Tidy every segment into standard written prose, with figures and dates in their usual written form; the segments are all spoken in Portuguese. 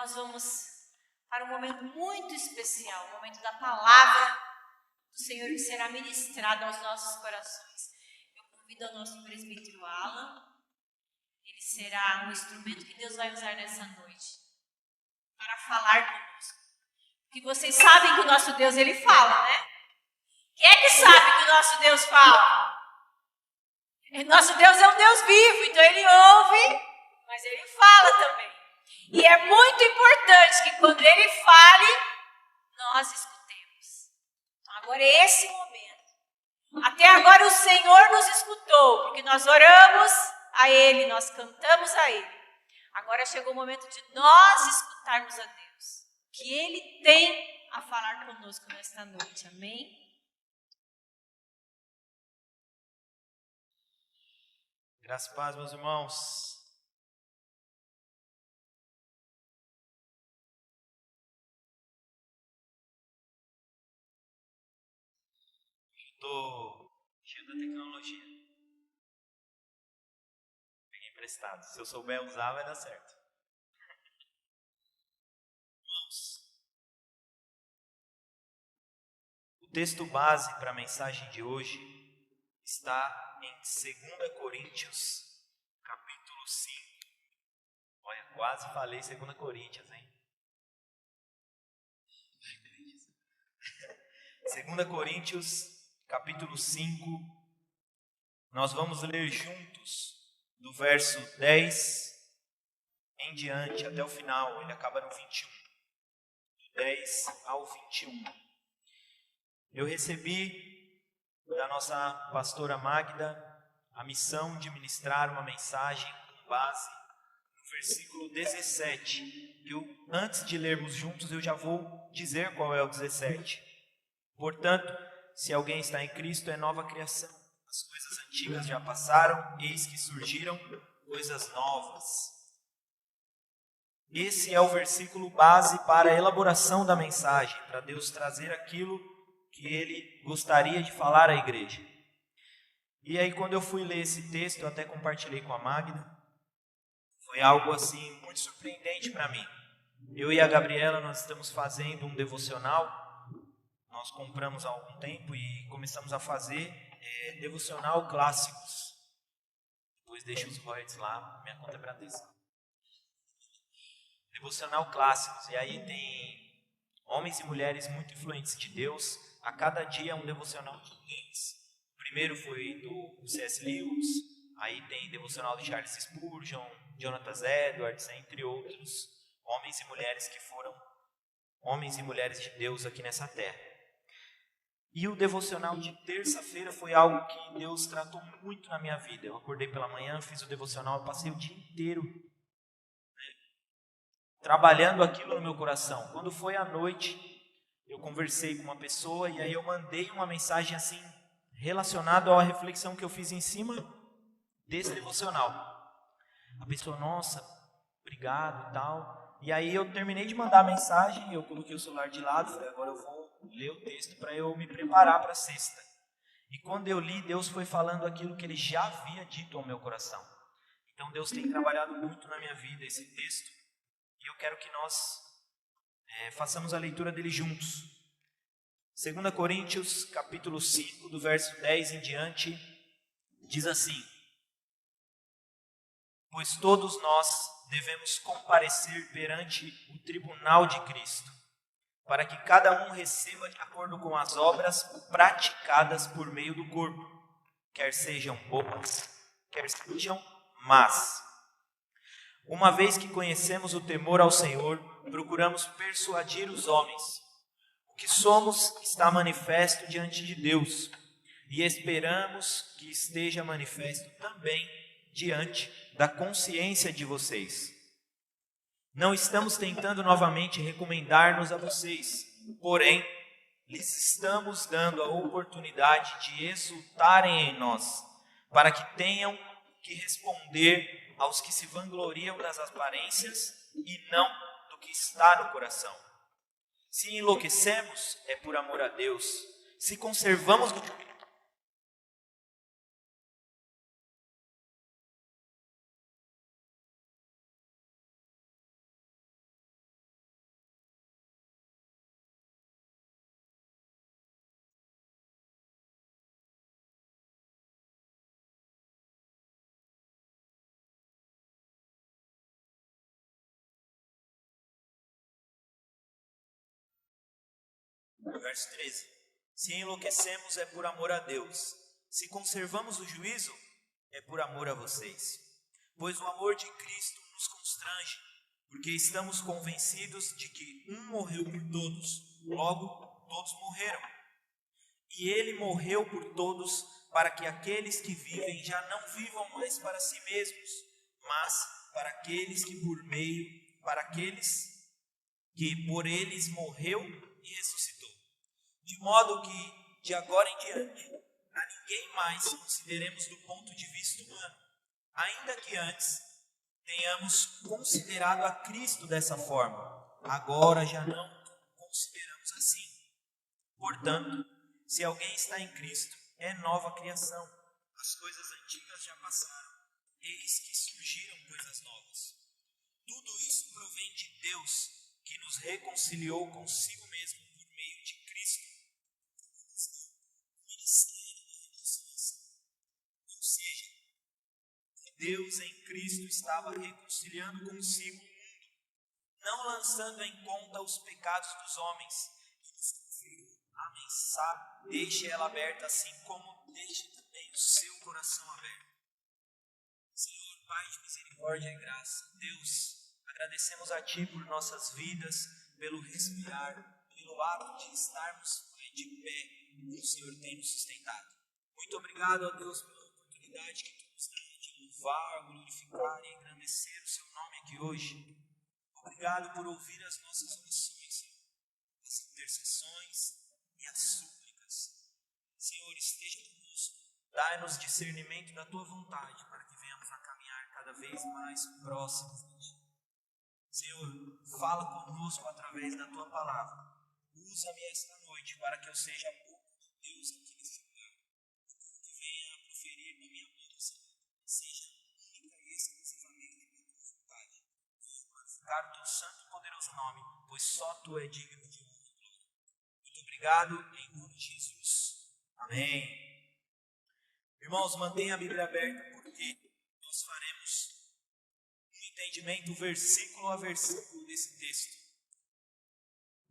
nós vamos para um momento muito especial, o momento da palavra do Senhor que será ministrada aos nossos corações. Eu convido ao nosso presbítero Alan, ele será um instrumento que Deus vai usar nessa noite para falar conosco. Porque vocês sabem que o nosso Deus, ele fala, né? Quem é que sabe que o nosso Deus fala? Nosso Deus é um Deus vivo, então ele ouve, mas ele fala também. E é muito importante que quando ele fale, nós escutemos. Então agora é esse momento. Até agora o Senhor nos escutou, porque nós oramos a Ele, nós cantamos a Ele. Agora chegou o momento de nós escutarmos a Deus, que Ele tem a falar conosco nesta noite. Amém? Graças e paz, meus irmãos. Estou cheio da tecnologia. Peguei emprestado. Se eu souber usar, vai dar certo. Irmãos, o texto base para a mensagem de hoje está em 2 Coríntios, capítulo 5. Olha, quase falei 2 Coríntios, hein? 2 Coríntios, capítulo 5. Nós vamos ler juntos do verso 10 em diante até o final. Ele acaba no 21. Do 10 ao 21. Eu recebi da nossa pastora Magda a missão de ministrar uma mensagem com base no versículo 17. Antes de lermos juntos, eu já vou dizer qual é o 17. Portanto, se alguém está em Cristo, é nova criação. As coisas antigas já passaram, eis que surgiram coisas novas. Esse é o versículo base para a elaboração da mensagem, para Deus trazer aquilo que Ele gostaria de falar à igreja. E aí, quando eu fui ler esse texto, eu até compartilhei com a Magda, foi algo assim muito surpreendente para mim. Eu e a Gabriela, nós estamos fazendo um devocional. Nós compramos há algum tempo e começamos a fazer devocional clássicos. Depois deixa os royalties lá, minha conta é Bradesco. Devocional clássicos. E aí tem homens e mulheres muito influentes de Deus. A cada dia é um devocional diferente. O primeiro foi do C.S. Lewis. Aí tem devocional de Charles Spurgeon, Jonathan Edwards, entre outros homens e mulheres que foram homens e mulheres de Deus aqui nessa terra. E o devocional de terça-feira foi algo que Deus tratou muito na minha vida. Eu acordei pela manhã, fiz o devocional, passei o dia inteiro trabalhando aquilo no meu coração. Quando foi à noite, eu conversei com uma pessoa e aí eu mandei uma mensagem assim, relacionada à reflexão que eu fiz em cima desse devocional. A pessoa, nossa, obrigado e tal. E aí eu terminei de mandar a mensagem, eu coloquei o celular de lado, falei, agora eu vou ler o texto para eu me preparar para a sexta. E quando eu li, Deus foi falando aquilo que Ele já havia dito ao meu coração. Então Deus tem trabalhado muito na minha vida esse texto. E eu quero que nós façamos a leitura dele juntos. 2 Coríntios, capítulo 5, do verso 10 em diante, diz assim: pois todos nós devemos comparecer perante o tribunal de Cristo, para que cada um receba de acordo com as obras praticadas por meio do corpo, quer sejam boas, quer sejam más. Uma vez que conhecemos o temor ao Senhor, procuramos persuadir os homens. O que somos está manifesto diante de Deus, e esperamos que esteja manifesto também diante da consciência de vocês. Não estamos tentando novamente recomendar-nos a vocês, porém, lhes estamos dando a oportunidade de exultarem em nós, para que tenham que responder aos que se vangloriam das aparências e não do que está no coração. Se enlouquecemos, é por amor a Deus. Se conservamos Verso 13. Se enlouquecemos é por amor a Deus. Se conservamos o juízo é por amor a vocês. Pois o amor de Cristo nos constrange, porque estamos convencidos de que um morreu por todos, logo todos morreram. E ele morreu por todos, para que aqueles que vivem já não vivam mais para si mesmos, mas para aqueles que por eles morreu e ressuscitou. De modo que, de agora em diante, a ninguém mais consideremos do ponto de vista humano, ainda que antes tenhamos considerado a Cristo dessa forma, agora já não consideramos assim. Portanto, se alguém está em Cristo, é nova criação. As coisas antigas já passaram, eis que surgiram coisas novas. Tudo isso provém de Deus, que nos reconciliou consigo mesmo por meio de Cristo. Ministério da reconciliação. Ou seja, Deus em Cristo estava reconciliando consigo o mundo, não lançando em conta os pecados dos homens, e nos conferiu a mensagem. Deixe ela aberta, assim como deixe também o seu coração aberto. Senhor, Pai de misericórdia e graça, Deus, agradecemos a Ti por nossas vidas, pelo respirar, pelo ato de estarmos de pé, o Senhor tem nos sustentado. Muito obrigado, ó Deus, pela oportunidade que Tu nos dá de louvar, glorificar e engrandecer o Seu nome aqui hoje. Obrigado por ouvir as nossas orações, Senhor, as intercessões e as súplicas. Senhor, esteja conosco. Dai-nos discernimento da Tua vontade, para que venhamos a caminhar cada vez mais próximos de Ti. Senhor, fala conosco através da Tua palavra. Usa-me esta noite para que eu seja a boca de Deus aqui neste lugar. Que venha a proferir na minha boca, Senhor, seja única e exclusivamente da Tua vontade. Venha glorificar o Teu santo e poderoso nome, pois só Tu é digno de honra e glória. Muito obrigado, em nome de Jesus. Amém. Irmãos, mantenha a Bíblia aberta, porque nós faremos um entendimento versículo a versículo desse texto.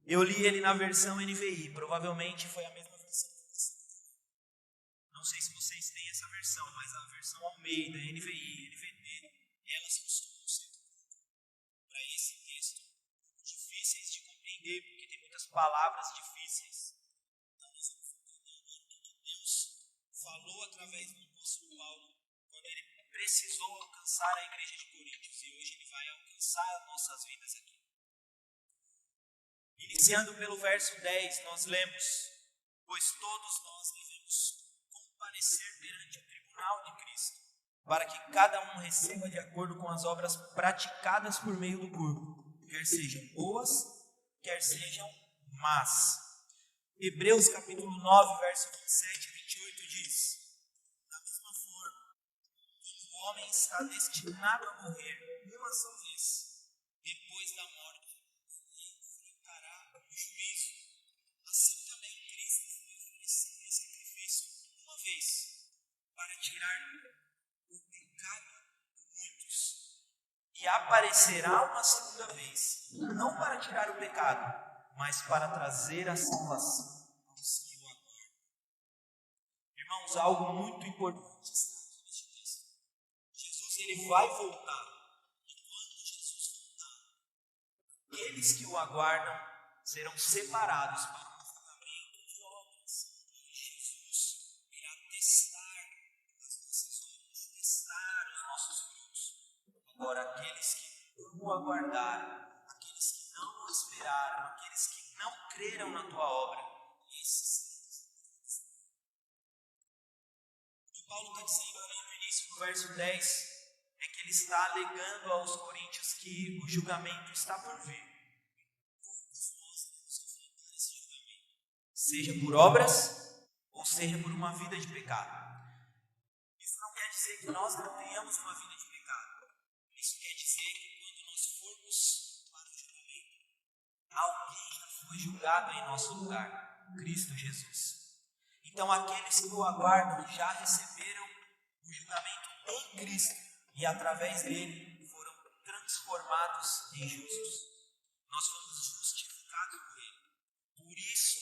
Eu li ele na versão NVI, provavelmente foi a mesma versão que você. Não sei se vocês têm essa versão, mas a versão Almeida, NVI, NVT, elas costumam ser para esse texto difíceis de compreender, porque tem muitas palavras difíceis. Então nós vamos entender o que Deus falou através do apóstolo Paulo, quando ele precisou alcançar a igreja de Coríntios, e hoje ele vai alcançar as nossas vidas aqui. Iniciando pelo verso 10, nós lemos: pois todos nós devemos comparecer perante o tribunal de Cristo, para que cada um receba de acordo com as obras praticadas por meio do corpo, quer sejam boas, quer sejam más. Hebreus capítulo 9, verso 27 e 28 diz: da mesma forma, quando o homem está destinado a morrer uma só vez, depois da morte enfrentará o juízo. Assim também Cristo foi oferecido em sacrifício uma vez, para tirar o pecado de muitos, e aparecerá uma segunda vez, não para tirar o pecado, mas para trazer a salvação aos que o aguardam. Irmãos, algo muito importante está neste texto. Jesus, ele vai voltar. E quando Jesus voltar, aqueles que o aguardam serão separados para um julgamento de obras. Jesus irá testar as nossas obras, testar os nossos frutos. Agora, aqueles que não o aguardaram, aqueles que não o esperaram, aqueles que não creram na tua obra, esses. O que Paulo está dizendo ali no início do verso 10 é que ele está alegando aos coríntios que o julgamento está por vir. Todos nós devemos enfrentar esse julgamento, seja por obras ou seja por uma vida de pecado. Isso não quer dizer que nós não tenhamos uma vida de pecado. Isso quer dizer que quando nós formos para o julgamento, alguém já foi julgado em nosso lugar, Cristo Jesus. Então aqueles que o aguardam já receberam o julgamento em Cristo e através dele foram transformados em justos. Nós fomos justificados por ele. Por isso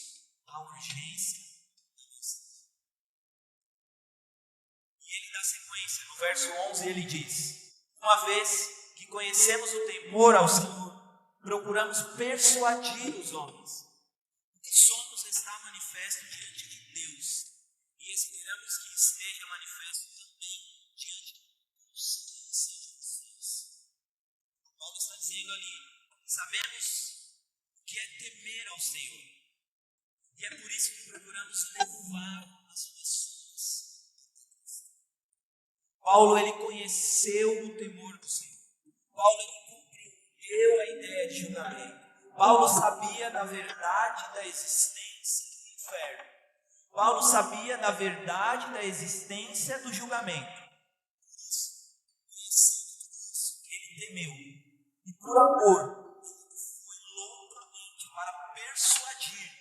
a urgência da nossa vida. E ele dá sequência, no verso 11 ele diz: uma vez que conhecemos o temor ao Senhor, procuramos persuadir os homens. O que somos está manifesto diante de Deus, e esperamos que esteja manifesto também diante da consciência de vocês. Paulo está dizendo ali: sabemos o que é temer ao Senhor, e é por isso que procuramos levar as pessoas. Paulo, ele conheceu o temor do Senhor. Paulo, ele compreendeu a ideia de julgamento. Paulo sabia da verdade da existência do inferno. Paulo sabia da verdade da existência do julgamento. Por isso, conhecendo isso, ele temeu. E por amor, ele foi loucamente para persuadir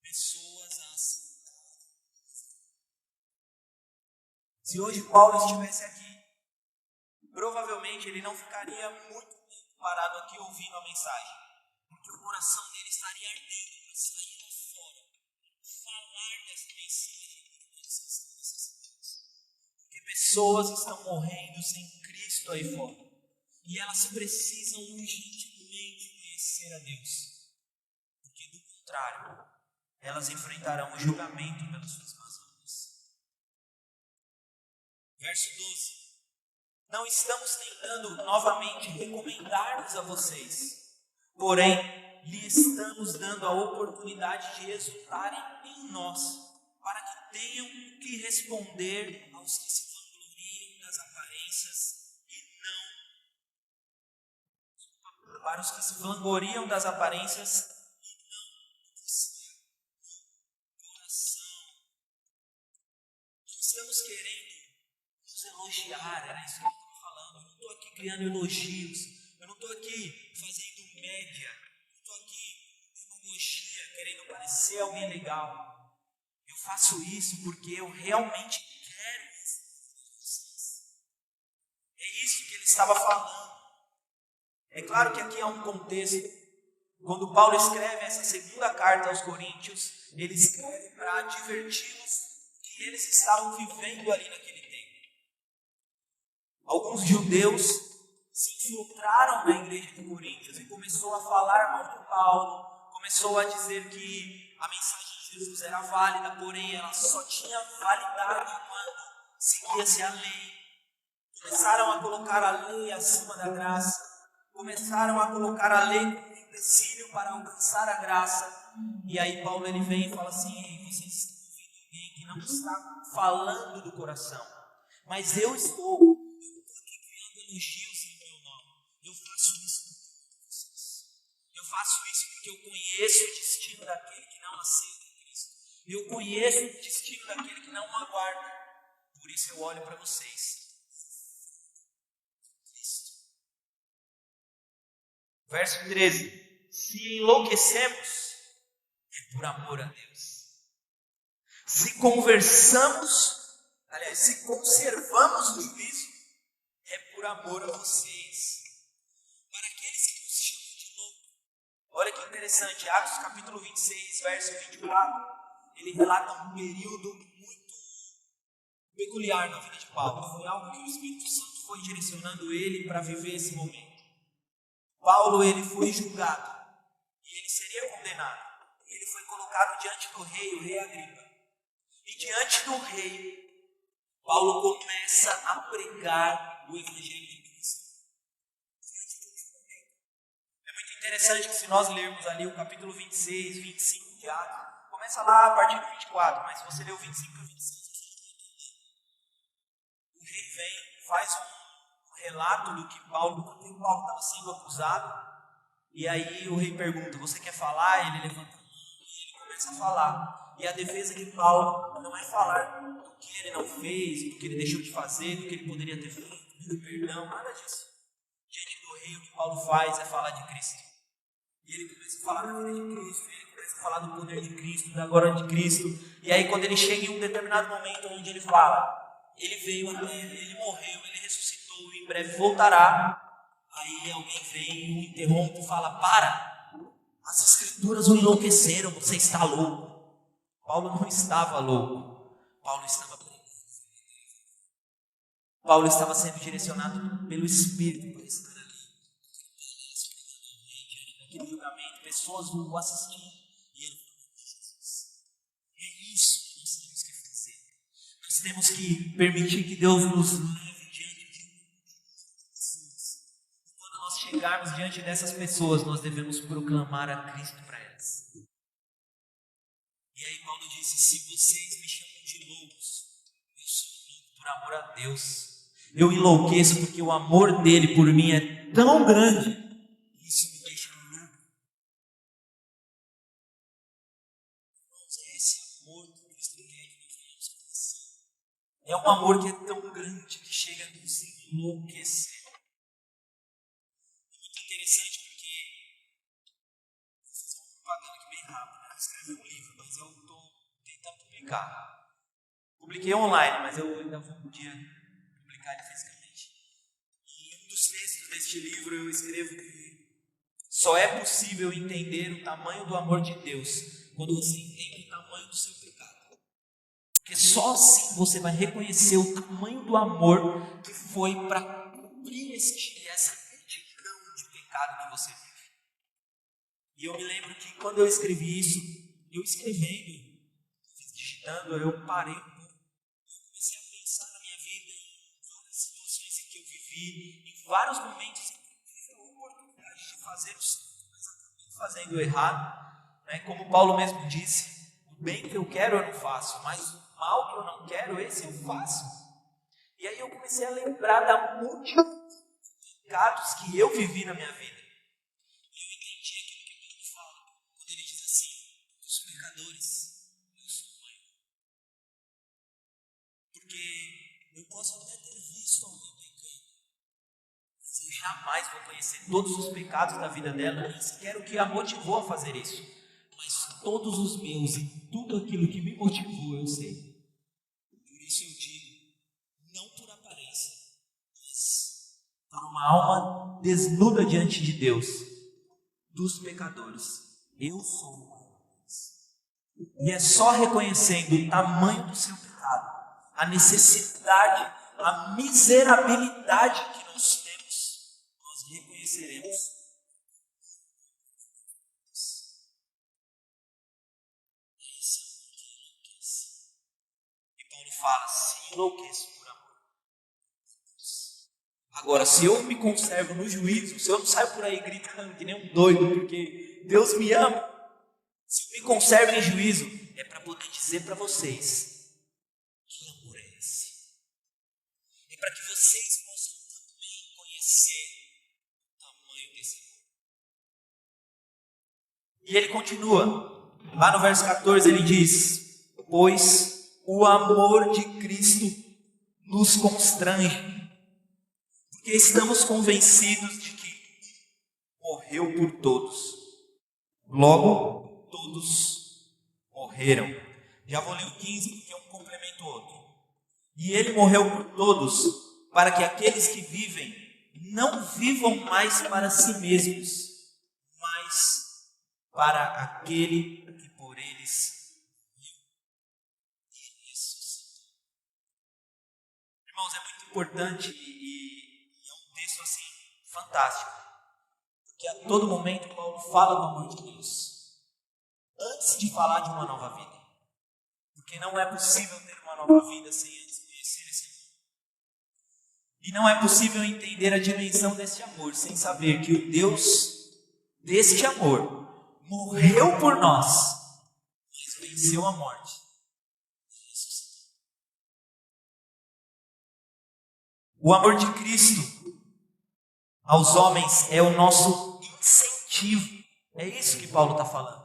pessoas a aceitarem. Se hoje Paulo estivesse aqui, provavelmente ele não ficaria muito tempo parado aqui ouvindo a mensagem, porque o coração dele estaria ardendo para sair lá fora, falar dessa mensagem para todas as necessidades. Porque pessoas estão morrendo sem Cristo aí fora, e elas precisam urgentemente conhecer a Deus, porque do contrário, elas enfrentarão o julgamento pelas suas más obras. Verso 12. Não estamos tentando novamente recomendar-nos a vocês, porém, lhe estamos dando a oportunidade de exultarem em nós, para que tenham o que responder aos que se vangloriam das aparências e não, para os que se vangloriam das aparências e não do seu coração. Não estamos querendo nos elogiar, era isso que eu estava falando. Eu não estou aqui criando elogios, eu não estou aqui fazendo média, eu não estou aqui demagogia, querendo parecer alguém legal. Eu faço isso porque eu realmente quero isso de vocês. É isso que ele estava falando. É claro que aqui há um contexto. Quando Paulo escreve essa segunda carta aos Coríntios, ele escreve para adverti-los que eles estavam vivendo ali naquele tempo. Alguns judeus se infiltraram na igreja de Coríntios e começou a falar mal de Paulo, começou a dizer que a mensagem de Jesus era válida, porém ela só tinha validade quando seguia-se a lei. Começaram a colocar a lei acima da graça, começaram a colocar a lei como empecilho para alcançar a graça. E aí Paulo ele vem e fala assim: ei, vocês estão ouvindo alguém que não está falando do coração, mas eu estou aqui criando elogios em meu nome. Eu faço isso por vocês. Eu faço isso porque eu conheço o destino daquele que não aceita Cristo. Eu conheço o destino daquele que não o aguarda. Por isso eu olho para vocês. Verso 13. Se enlouquecemos, é por amor a Deus. Se conservamos o juízo, é por amor a vocês. Para aqueles que nos chamam de louco. Olha que interessante, Atos capítulo 26, verso 24. Ele relata um período muito peculiar na vida de Paulo. Foi algo que o Espírito Santo foi direcionando ele para viver esse momento. Paulo ele foi julgado e ele seria condenado. Ele foi colocado diante do rei, o rei Agripa. E diante do rei, Paulo começa a pregar o evangelho de Cristo. É muito interessante que se nós lermos ali o capítulo 26, 25 de Atos, começa lá a partir do 24, mas se você ler o 25 e o 26, o rei vem, faz um relato do que Paulo estava sendo acusado, e aí o rei pergunta: você quer falar? Ele levanta a mão e ele começa a falar. E a defesa de Paulo não é falar do que ele não fez, do que ele deixou de fazer, do que ele poderia ter feito, pedir perdão, nada disso. Diante do rei, o que Paulo faz é falar de Cristo. E ele começa a falar da vida de Cristo, ele começa a falar do poder de Cristo, da glória de Cristo. E aí quando ele chega em um determinado momento onde ele fala: ele veio à terra, ele morreu, ele ressuscitou e em breve voltará. Aí alguém vem e o interrompe e fala: para, as escrituras o enlouqueceram, você está louco. Paulo não estava louco. Paulo estava pregando. Paulo estava sendo direcionado pelo Espírito para estar ali. Naquele julgamento, pessoas o assistindo. E ele falou: Jesus, é isso que nós temos que fazer. Nós temos que permitir que Deus nos leve diante de pessoas. Quando nós chegarmos diante dessas pessoas, nós devemos proclamar a Cristo para elas. E aí Paulo disse: se vocês me chamam de loucos, eu sou louco por amor a Deus. Eu enlouqueço porque o amor dele por mim é tão grande que isso me deixa louco. Irmãos, é esse amor que Cristo quer que nós venhamos conhecer. É um amor que é tão grande que chega a nos enlouquecer. É muito interessante porque vou fazer uma propaganda aqui bem rápida. Eu escrevi um livro, mas eu estou tentando publicar. Publiquei online, mas eu ainda vou podia publicar ele fisicamente. E em um dos textos deste livro eu escrevo que só é possível entender o tamanho do amor de Deus quando você entende o tamanho do seu pecado. Porque só assim você vai reconhecer o tamanho do amor que foi para cobrir essa multidão de pecado que você vive. E eu me lembro que quando eu escrevi isso, eu escrevendo, digitando, eu parei um pouco. Eu comecei a pensar na minha vida, em várias situações em que eu vivi, em vários momentos em que eu tive a oportunidade de fazer o certo, mas acabei fazendo errado. Né? Como Paulo mesmo disse, o bem que eu quero eu não faço, mas o mal que eu não quero, esse eu faço. E aí eu comecei a lembrar da multidão de pecados que eu vivi na minha vida. E eu entendi aquilo que Pedro fala, quando ele diz assim: os pecadores, eu sou o maior. Porque eu posso até ter visto alguém pecando, mas eu jamais vou conhecer todos os pecados da vida dela, nem sequer o que a motivou a fazer isso. Mas todos os meus e tudo aquilo que me motivou, eu sei. Por isso eu digo, não por aparência, mas por uma alma desnuda diante de Deus, dos pecadores, eu sou o maior deles. E é só reconhecendo o tamanho do seu pecado, a necessidade, a miserabilidade que nós temos, nós reconheceremos. Esse é o que enlouquece. E Paulo fala: se enlouqueço por amor. Agora, se eu me conservo no juízo, se eu não saio por aí gritando que nem um doido, porque Deus me ama, se eu me conservo em juízo, é para poder dizer para vocês: que amor é esse? É para que vocês possam também conhecer o tamanho desse amor. E ele continua, lá no verso 14 ele diz: pois o amor de Cristo nos constrange, porque estamos convencidos de que morreu por todos, logo todos morreram. Já vou ler o 15 porque um complementa o outro. E ele morreu por todos, para que aqueles que vivem não vivam mais para si mesmos, mas para aquele que por eles morreu e ressuscitou. Irmãos, é muito importante e é um texto assim fantástico, porque a todo momento Paulo fala do amor de Deus antes de falar de uma nova vida, porque não é possível ter uma nova vida sem antes conhecer esse amor. E não é possível entender a dimensão desse amor sem saber que o Deus deste amor morreu por nós, mas venceu a morte. O amor de Cristo aos homens é o nosso incentivo. É isso que Paulo está falando.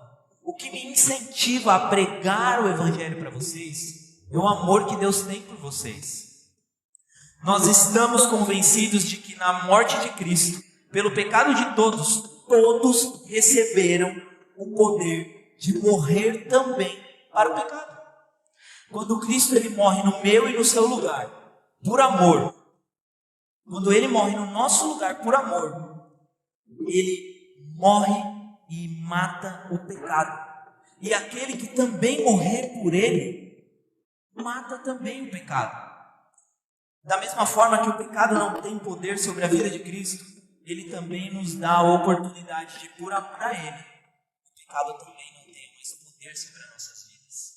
O que me incentiva a pregar o Evangelho para vocês é o amor que Deus tem por vocês. Nós estamos convencidos de que na morte de Cristo, pelo pecado de todos, todos receberam o poder de morrer também para o pecado. Quando Cristo ele morre no meu e no seu lugar, por amor, quando ele morre no nosso lugar por amor, ele morre e mata o pecado. e aquele que também morrer por ele, mata também o pecado. Da mesma forma que o pecado não tem poder sobre a vida de Cristo, ele também nos dá a oportunidade de, por amor a ele, o pecado também não tem mais poder sobre as nossas vidas.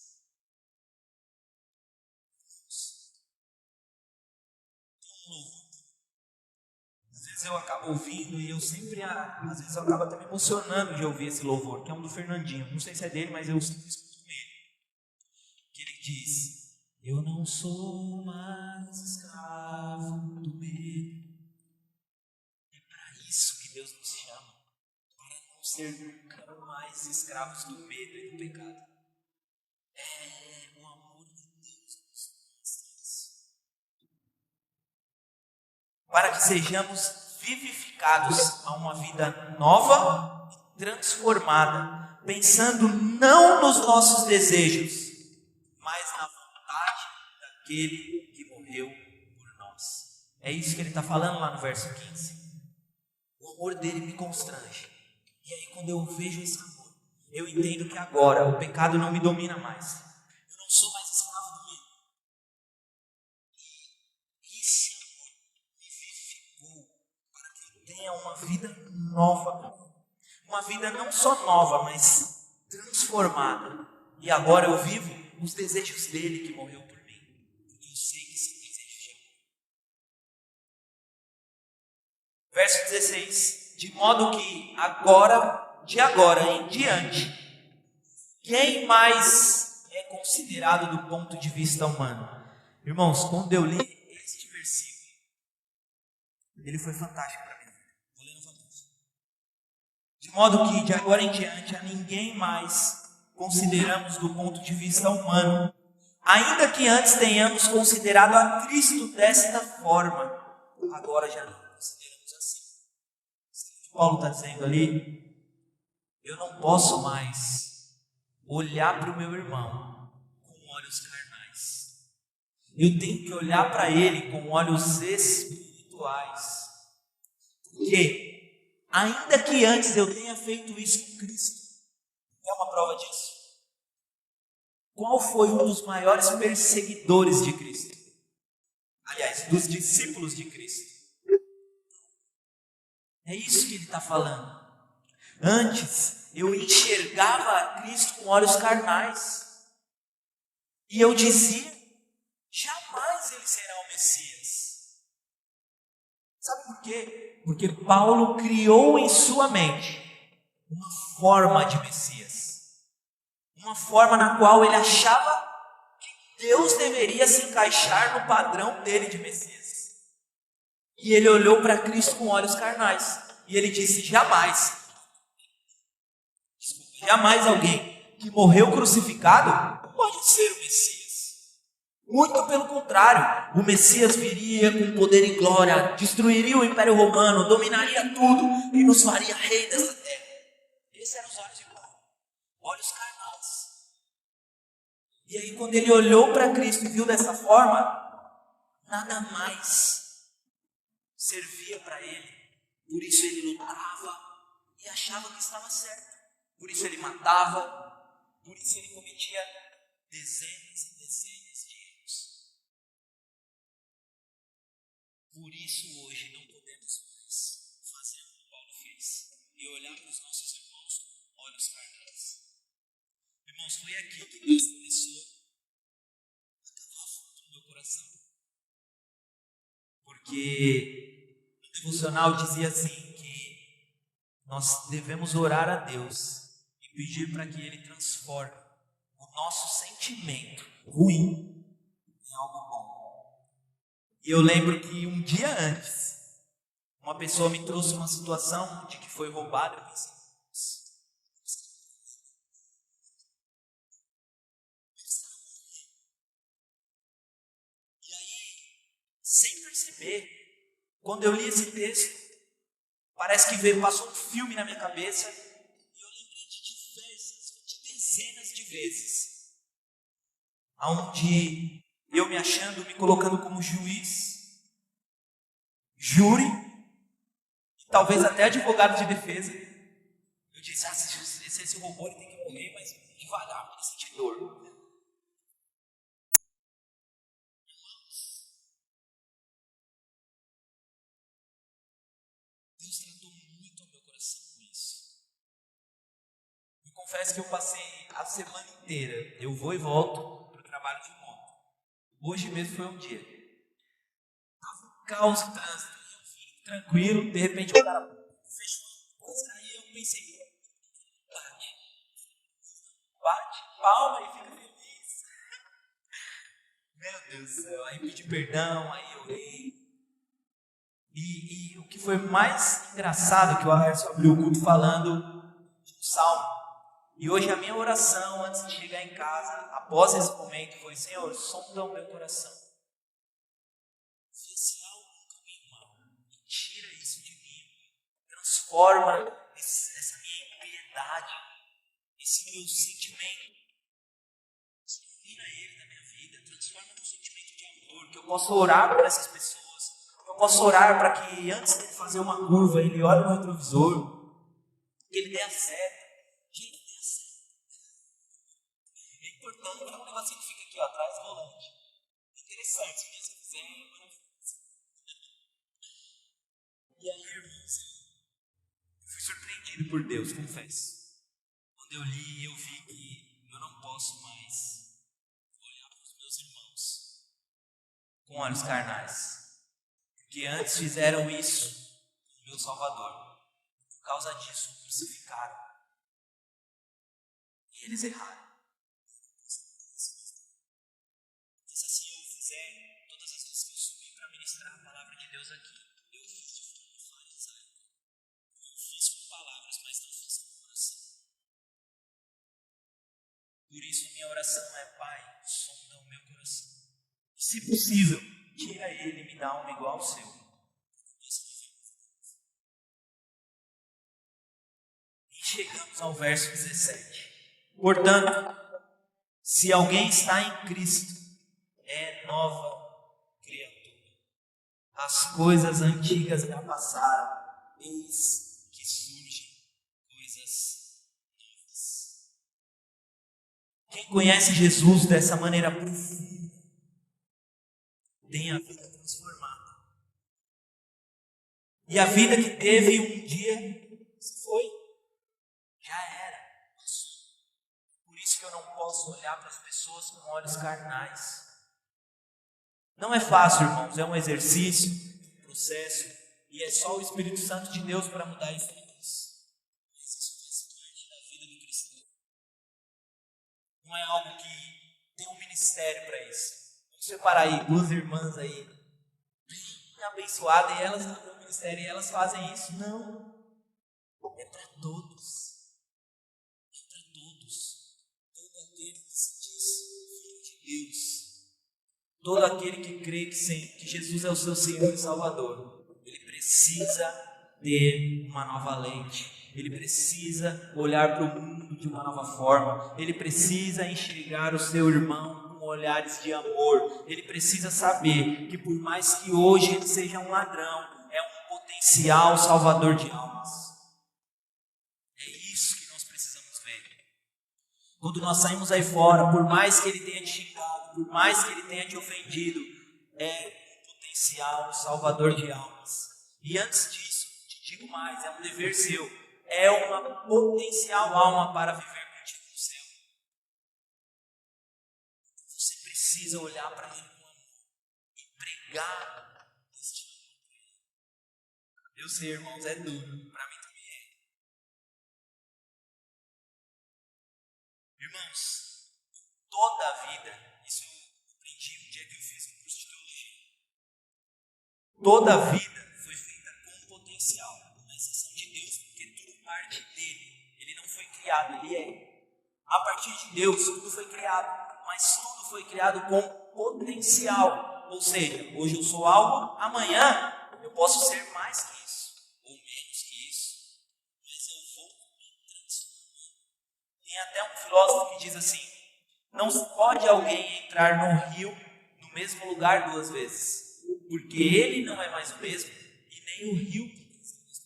Às vezes eu acabo ouvindo e às vezes eu acabo até me emocionando de ouvir esse louvor, que é um do Fernandinho. Não sei se é dele, mas eu sempre escuto com ele. Que ele diz: eu não sou mais escravo do medo. É para isso que Deus nos chama, para não ser nunca mais escravos do medo e do pecado. É o amor de Deus nos mostra isso. Para que sejamos vivificados a uma vida nova e transformada, pensando não nos nossos desejos, mas na vontade daquele que morreu por nós. É isso que ele está falando lá no verso 15. O amor dele me constrange. E aí quando eu vejo esse amor, eu entendo que agora o pecado não me domina mais. Eu não sou mais escravo do medo. E esse amor me vivificou para que eu tenha uma vida nova. Uma vida não só nova, mas transformada. E agora eu vivo os desejos dele que morreu por mim. Porque eu sei que esse desejo já morreu. Verso 16. De modo que de agora em diante, quem mais é considerado do ponto de vista humano? Irmãos, quando eu li este versículo, ele foi fantástico para mim. Vou ler novamente. De modo que de agora em diante a ninguém mais consideramos do ponto de vista humano, ainda que antes tenhamos considerado a Cristo desta forma, agora já não consideramos assim. O que Paulo está dizendo ali: eu não posso mais olhar para o meu irmão com olhos carnais. Eu tenho que olhar para ele com olhos espirituais. Porque, ainda que antes eu tenha feito isso com Cristo, é uma prova disso. Qual foi um dos maiores perseguidores de Cristo? Aliás, dos discípulos de Cristo. É isso que ele está falando. Antes, eu enxergava a Cristo com olhos carnais. E eu dizia: jamais ele será o Messias. Sabe por quê? Porque Paulo criou em sua mente uma forma de Messias. Uma forma na qual ele achava que Deus deveria se encaixar no padrão dele de Messias. E ele olhou para Cristo com olhos carnais. E ele disse: jamais alguém que morreu crucificado pode ser o Messias. Muito pelo contrário, o Messias viria com poder e glória, destruiria o Império Romano, dominaria tudo e nos faria rei dessa terra. Esses eram os olhos de Paulo, olhos carnais. E aí quando ele olhou para Cristo e viu dessa forma, nada mais servia para ele. Por isso ele lutava e achava que estava certo. Por isso ele matava, por isso ele cometia dezenas e dezenas de erros. Por isso hoje não podemos mais fazer como Paulo fez e olhar para os nossos irmãos com olhos carnais. Irmãos, foi aqui que Deus começou a cavar fundo no meu coração. Porque o devocional dizia assim, que nós devemos orar a Deus e pedir para que Ele transforme o nosso sentimento ruim em algo bom. E eu lembro que um dia antes, uma pessoa me trouxe uma situação de que foi roubado. Eu pensei: e aí, sem perceber, quando eu li esse texto, parece que passou um filme na minha cabeça e eu lembrei de dezenas de vezes, onde eu me achando, me colocando como juiz, júri, e talvez até advogado de defesa. Eu disse: obedecer esse robô, ele tem que morrer, mas devagar, porque ele sente dor. Deus tratou muito ao meu coração com isso. Eu confesso que eu passei a semana inteira, eu vou e volto para o trabalho de moto. Hoje mesmo foi um dia. Tava um caos de trânsito, eu vim tranquilo, de repente o cara fechou, aí eu pensei, bate palma e fica feliz. Meu Deus do céu, aí pedi perdão, aí eu orei. E o que foi mais engraçado, que o Alerson abriu o culto falando de um salmo. E hoje a minha oração, antes de chegar em casa, após esse momento, foi: Senhor, sonda o meu coração. Vê se há algum caminho mau. E tira isso de mim. Transforma essa minha impiedade, esse meu sentimento. Tira ele da minha vida. Transforma num sentimento de amor. Que eu possa orar por essas pessoas. Que eu possa orar para que antes de fazer uma curva, ele olhe no retrovisor. Que ele dê a seta. Gente, dê a seta. É importante, é um negocinho que fica aqui ó, atrás do volante. É interessante, se você quiser, é maravilhoso. E aí, irmãos, eu fui surpreendido por Deus, confesso. Quando eu li, eu vi que eu não posso mais olhar para os meus irmãos com olhos carnais. Porque antes fizeram isso com o meu Salvador. Por causa disso, o crucificaram. E eles erraram. Se assim eu fizer, todas as vezes que eu subir para ministrar a palavra de Deus aqui, eu fiz de forma farisaica. Eu fiz com palavras, mas não fiz com coração. Por isso a minha oração é: Pai, sonda o meu coração. E, se possível, tira ele e me dá um igual ao seu. E chegamos ao verso 17. Portanto, se alguém está em Cristo, é nova criatura. As coisas antigas já passaram, eis que surgem coisas novas. Quem conhece Jesus dessa maneira profunda, tem a vida transformada. E a vida que teve um dia se foi. Já era. Por isso que eu não posso olhar para as pessoas com olhos carnais. Não é fácil, irmãos. É um exercício, um processo. E é só o Espírito Santo de Deus para mudar isso. Mas isso faz parte da vida do cristão. Não é algo que tem um ministério para isso. Vamos separar aí duas irmãs aí, bem abençoadas, e elas têm um ministério e elas fazem isso. Não. É para todos. Todo aquele que se diz filho de Deus, todo aquele que crê que Jesus é o seu Senhor e Salvador, ele precisa ter uma nova lente, ele precisa olhar para o mundo de uma nova forma, ele precisa enxergar o seu irmão com olhares de amor, ele precisa saber que por mais que hoje ele seja um ladrão, é um potencial salvador de almas. Quando nós saímos aí fora, por mais que ele tenha te xingado, por mais que ele tenha te ofendido, é um potencial salvador de almas. E antes disso, te digo mais, é um dever seu, é uma potencial alma para viver contigo no céu. Você precisa olhar para ele com amor e pregar este amor para ele. Eu sei, irmãos, é duro, para mim também é. Irmãos, toda a vida, isso eu aprendi um dia que eu fiz um curso de teologia, toda a vida foi feita com potencial, uma exceção de Deus, porque tudo parte dele, ele não foi criado, ele é. A partir de Deus, tudo foi criado, mas tudo foi criado com potencial, ou seja, hoje eu sou algo, amanhã eu posso ser mais que isso, ou menos que isso, mas eu vou me transformando. Tem até um filósofo que diz assim: não pode alguém entrar no rio no mesmo lugar duas vezes, porque ele não é mais o mesmo e nem o rio pertence à mesma.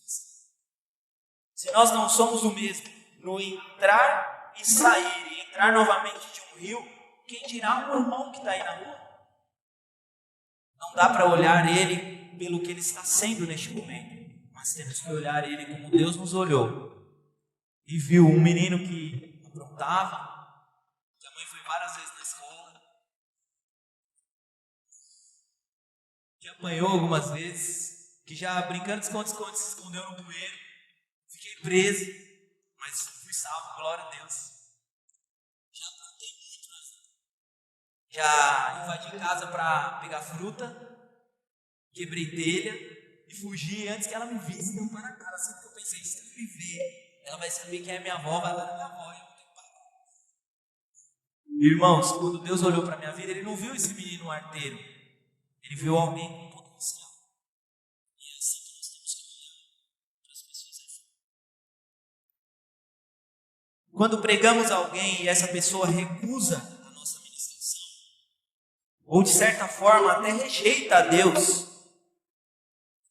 Se nós não somos o mesmo no entrar e sair, e entrar novamente de um rio, quem dirá o irmão que está aí na rua? Não dá para olhar ele pelo que ele está sendo neste momento, mas temos que olhar ele como Deus nos olhou e viu um menino que aprontava, que a mãe foi várias vezes na escola, que apanhou algumas vezes, que já brincando de esconde-esconde se escondeu no bueiro, fiquei preso, mas fui salvo, glória a Deus. Já plantei muito na vida. Já invadi casa para pegar fruta, quebrei telha e fugi antes que ela me visse. Deu para a cara, sempre que eu pensei, se ela me ver, ela vai saber quem é minha avó, vai dar minha avó e eu vou ter que parar. Irmãos, quando Deus olhou para a minha vida, Ele não viu esse menino arteiro, Ele viu alguém com potencial. E é assim que nós temos que olhar para as pessoas aí fora. Quando pregamos a alguém e essa pessoa recusa a nossa ministração, ou de certa forma até rejeita a Deus,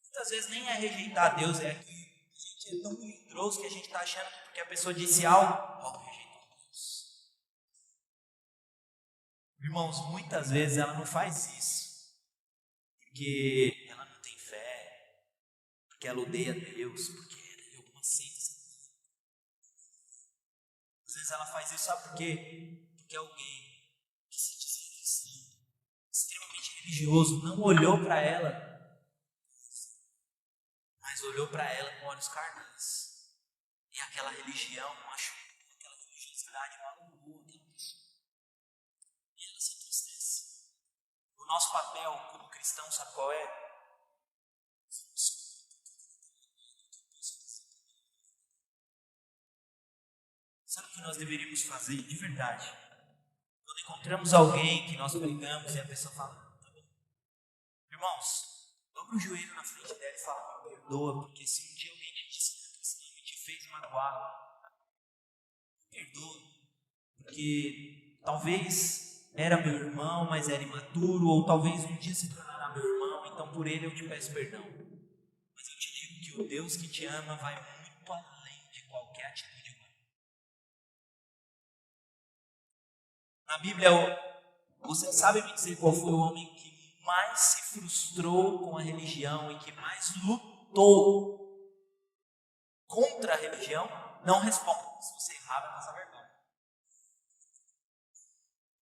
muitas vezes nem é rejeitar a Deus, é que a gente é tão melindroso que a gente está achando que porque a pessoa disse algo, rejeitou a Deus. Irmãos, muitas vezes ela não faz isso porque ela não tem fé, porque ela odeia Deus, porque ela é alguma seita. Às vezes ela faz isso, sabe por quê? Porque alguém que se dizia cristão, extremamente religioso, não olhou para ela, mas olhou para ela com olhos carnais. E aquela religião machucou, aquela religiosidade magoou aquela pessoa. E ela se entristece. O nosso papel como cristão, sabe qual é? Sabe o que nós deveríamos fazer de verdade? Quando encontramos alguém que nós pregamos e a pessoa fala, tá bom. Irmãos, dobra o joelho na frente dela e fala, me perdoa, porque se um dia alguém te disse que é cristão e te fez magoar, me perdoa, porque talvez era meu irmão, mas era imaturo, ou talvez um dia se tornará meu irmão, então por ele eu te peço perdão. Mas eu te digo que o Deus que te ama vai muito além de qualquer atitude humana. Na Bíblia, você sabe me dizer qual foi o homem que mais se frustrou com a religião e que mais lutou contra a religião? Não responda. Se você errar, vai passar vergonha.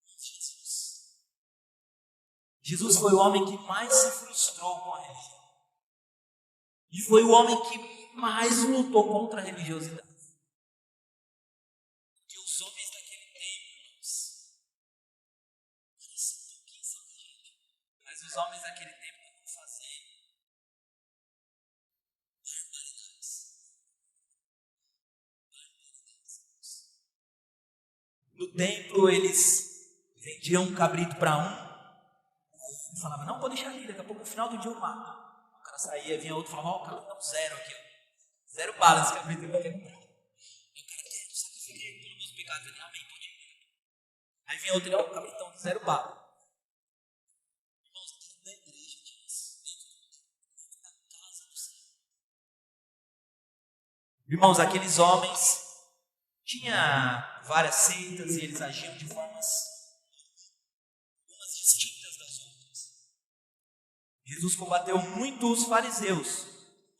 Jesus. Jesus foi o homem que mais se frustrou com a religião. E foi o homem que mais lutou contra a religiosidade. Porque os homens daquele tempo, mas os homens daquele tempo estavam fazendo barbaridades. No templo eles vendiam um cabrito para um e falavam, não, pode deixar ali, daqui a pouco no final do dia eu mato. O cara saía, vinha outro e falava, ó, o cara dá um zero aqui, ó. 0 bala esse cabrito eu vou querer comprar. E o cara quer, sacrifiquei pelos meus pecados, ele, amém, pode ir. Aí vinha outro e ó, o cabritão, 0 bala. Irmãos, aqueles homens tinham várias seitas e eles agiam de formas distintas das outras. Jesus combateu muito os fariseus.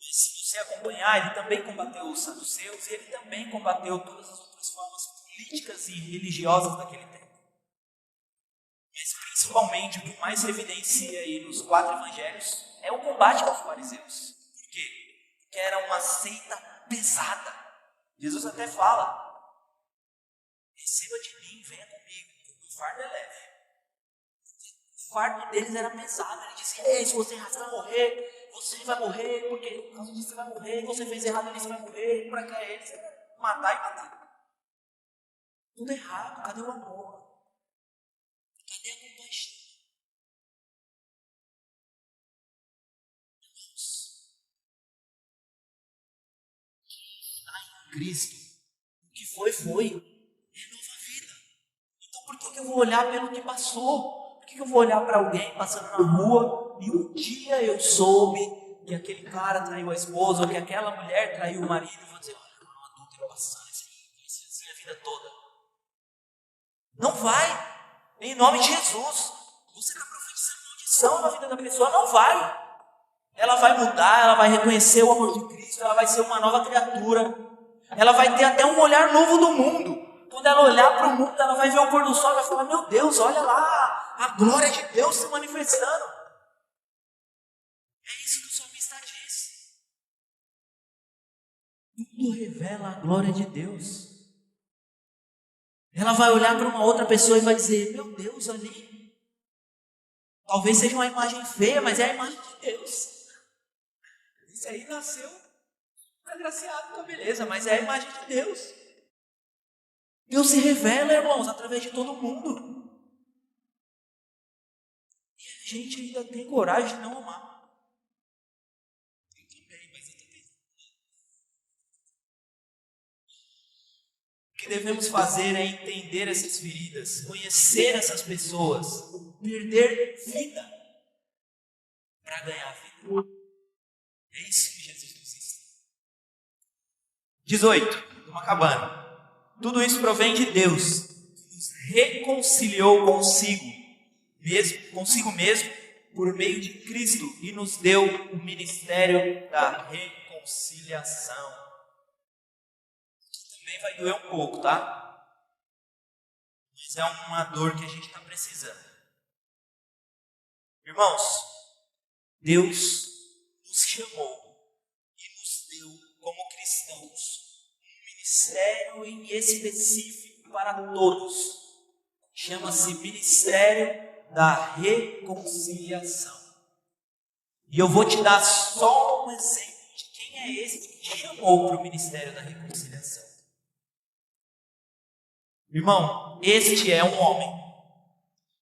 E se você acompanhar, ele também combateu os saduceus e ele também combateu todas as outras formas políticas e religiosas daquele tempo. Mas principalmente o que mais se evidencia aí nos 4 evangelhos é o combate aos fariseus. Por quê? Porque era uma seita pesada. Jesus até fala, receba de mim, venha comigo, porque o fardo é leve. O fardo deles era pesado. Ele dizia, ei, se você errar, você vai morrer, porque por causa disso você vai morrer, você fez errado ali, você vai morrer, para cá eles, matar e matar. Tudo errado, cadê o amor? Cadê a compaixão? Cristo, o que foi, é nova vida. Então por que eu vou olhar pelo que passou? Por que eu vou olhar para alguém passando na rua e um dia eu soube que aquele cara traiu a esposa ou que aquela mulher traiu o marido e vou dizer, olha, não, adulto, eu passar isso aí, vida toda. Não vai. Em nome de Jesus. Você está profetizando maldição na vida da pessoa. Não vai. Ela vai mudar, ela vai reconhecer o amor de Cristo, ela vai ser uma nova criatura. Ela vai ter até um olhar novo do mundo. Quando ela olhar para o mundo, ela vai ver o pôr do sol e vai falar: meu Deus, olha lá, a glória de Deus se manifestando. É isso que o salmista diz. Tudo revela a glória de Deus. Ela vai olhar para uma outra pessoa e vai dizer: meu Deus, ali, talvez seja uma imagem feia, mas é a imagem de Deus. Esse aí nasceu agraciado com a beleza, mas é a imagem de Deus. Deus se revela, irmãos, através de todo mundo. E a gente ainda tem coragem de não amar. Eu também, mas eu também. O que devemos fazer é entender essas feridas, conhecer essas pessoas, perder vida para ganhar vida. É isso que Jesus nos ensina. 18, estamos acabando. Tudo isso provém de Deus, que nos reconciliou consigo mesmo, por meio de Cristo, e nos deu o ministério da reconciliação. Também vai doer um pouco, tá? Mas é uma dor que a gente está precisando. Irmãos, Deus nos chamou e nos deu, como cristãos, ministério em específico para todos. Chama-se Ministério da Reconciliação. E eu vou te dar só um exemplo de quem é esse que te chamou para o Ministério da Reconciliação. Irmão, este é um homem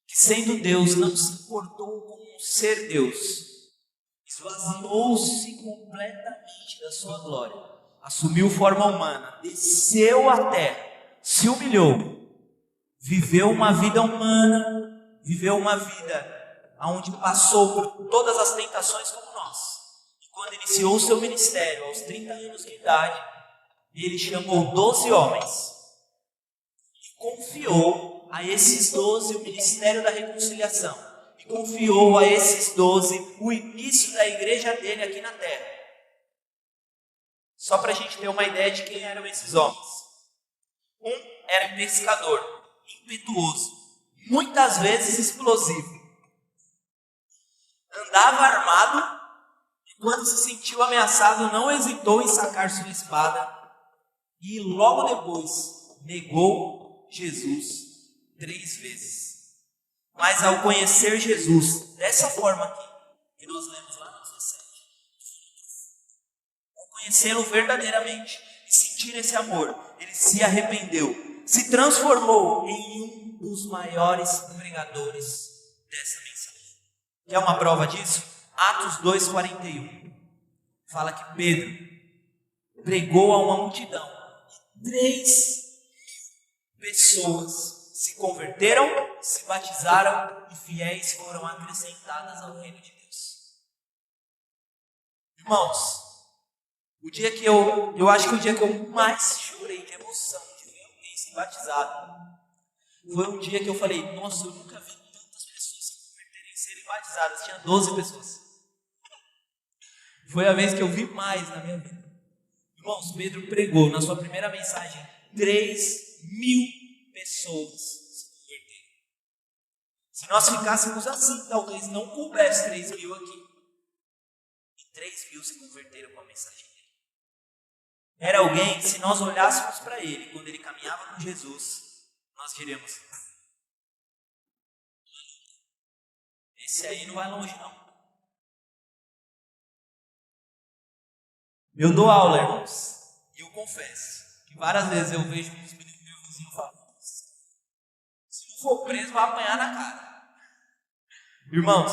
que, sendo Deus, não se importou com ser Deus. Esvaziou-se completamente da sua glória. Assumiu forma humana, desceu à terra, se humilhou, viveu uma vida humana, viveu uma vida onde passou por todas as tentações como nós. E quando iniciou o seu ministério, aos 30 anos de idade, ele chamou 12 homens e confiou a esses 12 o ministério da reconciliação. E confiou a esses 12 o início da igreja dele aqui na terra. Só para a gente ter uma ideia de quem eram esses homens. Um era pescador, impetuoso, muitas vezes explosivo. Andava armado e quando se sentiu ameaçado não hesitou em sacar sua espada. E logo depois negou Jesus 3 vezes. Mas ao conhecer Jesus dessa forma aqui, que nós lemos lá no 17, conhecê-lo verdadeiramente e sentir esse amor, ele se arrependeu, se transformou em um dos maiores pregadores dessa mensagem. Quer uma prova disso? Atos 2,41 fala que Pedro pregou a uma multidão e 3.000 pessoas se converteram, se batizaram e fiéis foram acrescentadas ao reino de Deus. Irmãos, o dia que eu acho que o dia que eu mais chorei de emoção de ver alguém se batizado foi um dia que eu falei: nossa, eu nunca vi tantas pessoas se converterem e serem batizadas. Tinha 12 pessoas. Foi a vez que eu vi mais na minha vida. Irmãos, Pedro pregou na sua primeira mensagem 3.000 pessoas se converteram. Se nós ficássemos assim, talvez não coubesse 3.000 aqui. E 3.000 se converteram com a mensagem. Era alguém que, se nós olhássemos para ele, quando ele caminhava com Jesus, nós diríamos: esse aí não vai longe não. Eu dou aula, irmãos, e eu confesso que várias vezes eu vejo uns meninos meus vizinhos falando: se não for preso, vai apanhar na cara. Irmãos,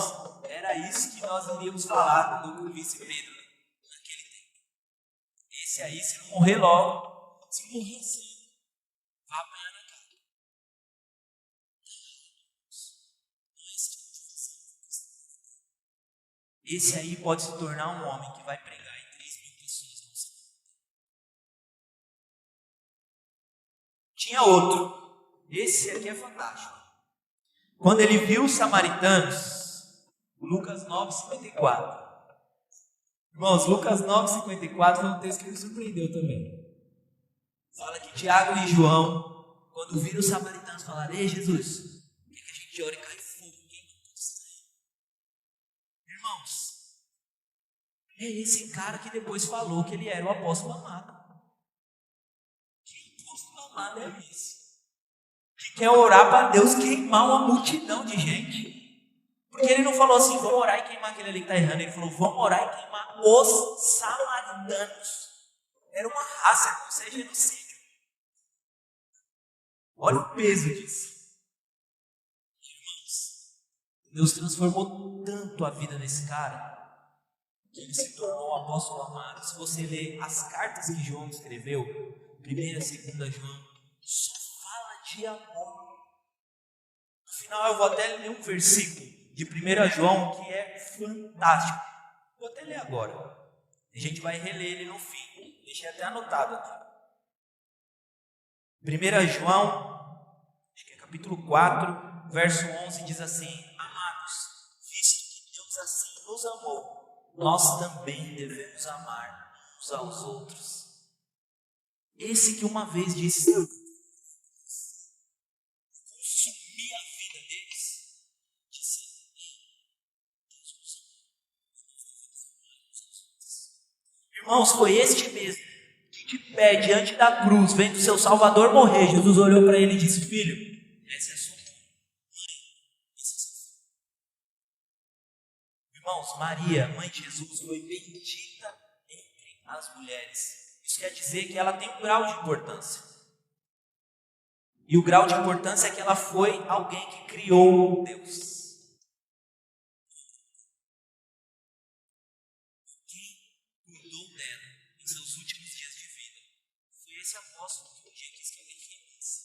era isso que nós iríamos falar quando eu visse Pedro naquele tempo. Esse aí, se não morrer logo, se morrer cedo, vai apanhar na cara. Esse aí pode se tornar um homem que vai pregar e 3.000 pessoas vão se converter. Tinha outro. Esse aqui é fantástico. Quando ele viu os samaritanos, Lucas 9:54. Irmãos, Lucas 9:54 foi um texto que me surpreendeu também. Fala que Tiago e João, quando viram os samaritanos, falaram: ei, Jesus, por que a gente ora e cai fogo? Irmãos, é esse cara que depois falou que ele era o apóstolo amado. Que apóstolo amado é esse? Que quer orar para Deus queimar uma multidão de gente. Porque ele não falou assim: vamos orar e queimar aquele ali que está errando. Ele falou: vamos orar e queimar os samaritanos. Era uma raça, não seja genocídio. Olha o peso disso. Irmãos, Deus transformou tanto a vida desse cara que ele se tornou um apóstolo amado. Se você ler as cartas que João escreveu, 1ª e 2ª João, só fala de amor. No final eu vou até ler um versículo de 1 João que é fantástico. Vou até ler agora. A gente vai reler ele no fim. Deixei até anotado aqui. 1 João, acho que é capítulo 4, verso 11, diz assim: amados, visto que Deus assim nos amou, nós também devemos amar uns aos outros. Esse que uma vez disse: eu consumi a vida deles, disse: Deus nos ama. Irmãos, foi este mesmo que de pé diante da cruz, vendo seu Salvador morrer, Jesus olhou para ele e disse: filho, essa é a sua mãe, esse é seu filho. Irmãos, Maria, mãe de Jesus, foi bendita entre as mulheres. Isso quer dizer que ela tem um grau de importância. E o grau de importância é que ela foi alguém que criou Deus. Quem cuidou dela em seus últimos dias de vida foi esse apóstolo que um dia quis que alguém queimesse.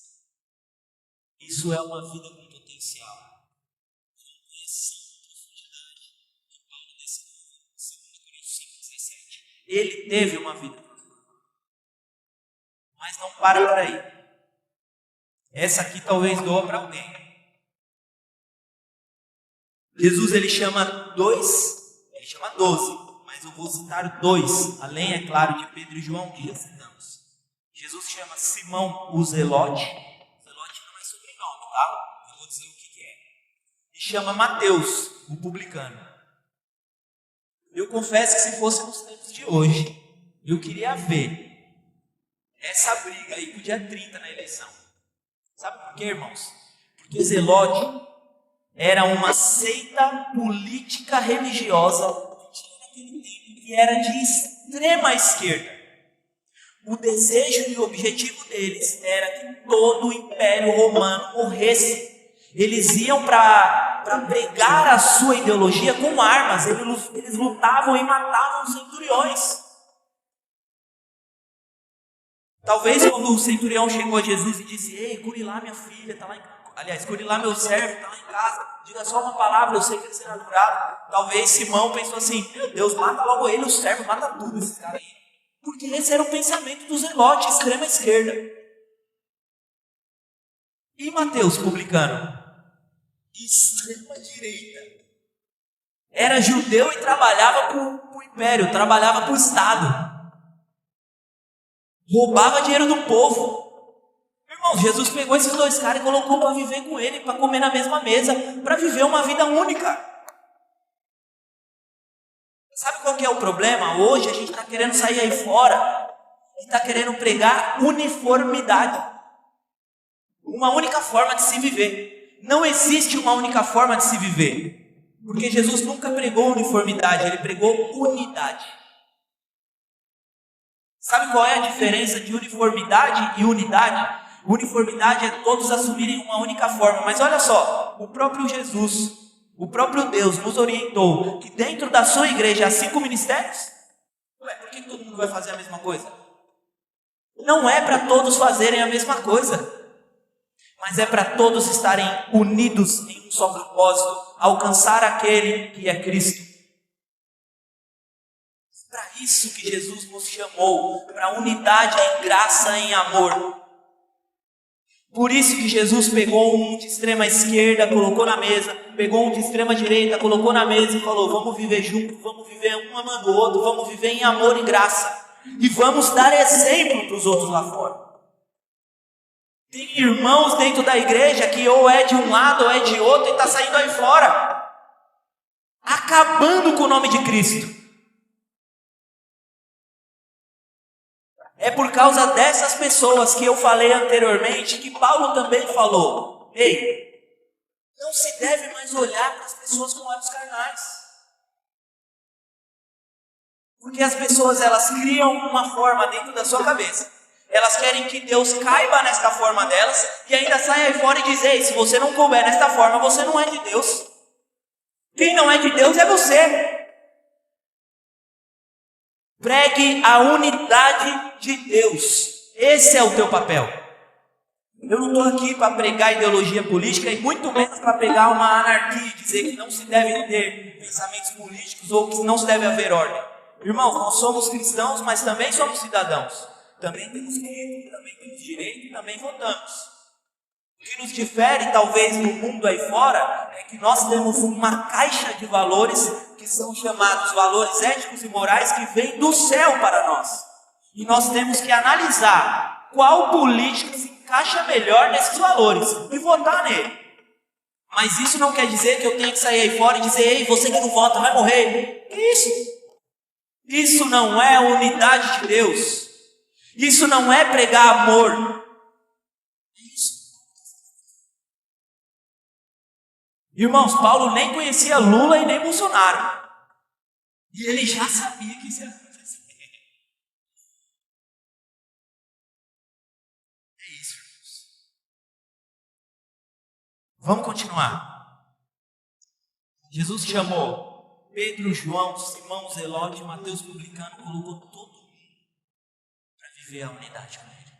Isso é uma vida com potencial. Uma conhecimento em profundidade. E Paulo nesse 2 Coríntios 5:17. Ele teve uma vida. Mas não para por aí. Essa aqui talvez doa para alguém. Jesus ele chama 12, mas eu vou citar 2, além, é claro, de Pedro e João, que já citamos. Jesus chama Simão o Zelote. Zelote não é sobrenome, tá? Eu vou dizer o que é. E chama Mateus, o publicano. Eu confesso que se fosse nos tempos de hoje, eu queria ver essa briga aí pro dia 30 na eleição. Sabe por quê, irmãos? Porque Zelote era uma seita política religiosa que tinha naquele tempo, que era de extrema esquerda. O desejo e o objetivo deles era que todo o Império Romano morresse. Eles iam para pregar a sua ideologia com armas. Eles lutavam e matavam centuriões. Talvez quando o centurião chegou a Jesus e disse: ei, cure lá minha filha, está lá em casa. Aliás, cure lá meu servo, está lá em casa. Diga só uma palavra, eu sei que ele será curado. Talvez Simão pensou assim: meu Deus, mata logo ele, o servo, mata tudo esses caras aí. Porque esse era o pensamento do Zelote, extrema esquerda. E Mateus, publicano? Extrema direita. Era judeu e trabalhava para o império, trabalhava para o Estado. Roubava dinheiro do povo. Irmão, Jesus pegou esses 2 caras e colocou para viver com ele, para comer na mesma mesa, para viver uma vida única. Sabe qual que é o problema? Hoje a gente está querendo sair aí fora e está querendo pregar uniformidade. Uma única forma de se viver. Não existe uma única forma de se viver. Porque Jesus nunca pregou uniformidade, ele pregou unidade. Sabe qual é a diferença de uniformidade e unidade? Uniformidade é todos assumirem uma única forma. Mas olha só, o próprio Jesus, o próprio Deus nos orientou que dentro da sua igreja há 5 ministérios. Ué, por que todo mundo vai fazer a mesma coisa? Não é para todos fazerem a mesma coisa, mas é para todos estarem unidos em um só propósito, alcançar aquele que é Cristo. Para isso que Jesus nos chamou, para unidade em graça, em amor. Por isso que Jesus pegou um de extrema esquerda, colocou na mesa, pegou um de extrema direita, colocou na mesa e falou: vamos viver juntos, vamos viver um amando o outro, vamos viver em amor e graça. E vamos dar exemplo para os outros lá fora. Tem irmãos dentro da igreja que ou é de um lado ou é de outro e está saindo aí fora, acabando com o nome de Cristo. É por causa dessas pessoas que eu falei anteriormente, que Paulo também falou: ei, não se deve mais olhar para as pessoas com olhos carnais. Porque as pessoas, elas criam uma forma dentro da sua cabeça. Elas querem que Deus caiba nesta forma delas e ainda saia aí fora e diz: ei, se você não couber nesta forma, você não é de Deus. Quem não é de Deus é você. Pregue a unidade de Deus. Esse é o teu papel. Eu não estou aqui para pregar ideologia política e muito menos para pregar uma anarquia e dizer que não se deve ter pensamentos políticos ou que não se deve haver ordem. Irmãos, nós somos cristãos, mas também somos cidadãos. Também temos medo, também temos direito e também votamos. O que nos difere, talvez, no mundo aí fora, é que nós temos uma caixa de valores que são chamados valores éticos e morais que vêm do céu para nós. E nós temos que analisar qual política se encaixa melhor nesses valores e votar nele. Mas isso não quer dizer que eu tenha que sair aí fora e dizer: ei, você que não vota vai morrer. Que isso? Isso não é unidade de Deus. Isso não é pregar amor. Irmãos, Paulo nem conhecia Lula e nem Bolsonaro. E ele já sabia que isso ia acontecer. É isso, irmãos. Vamos continuar. Jesus chamou Pedro, João, Simão, Zelote, Mateus, publicano, colocou todo mundo para viver a unidade com ele.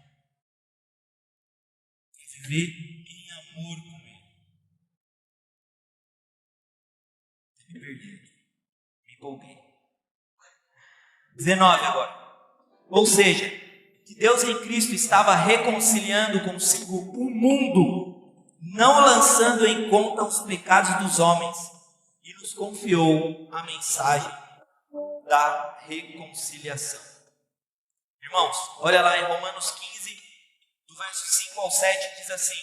E viver em amor com ele. Me perdi aqui. Me empolguei. 19 agora. Ou seja, que Deus em Cristo estava reconciliando consigo o mundo, não lançando em conta os pecados dos homens, e nos confiou a mensagem da reconciliação. Irmãos, olha lá em Romanos 15, do verso 5 ao 7, diz assim: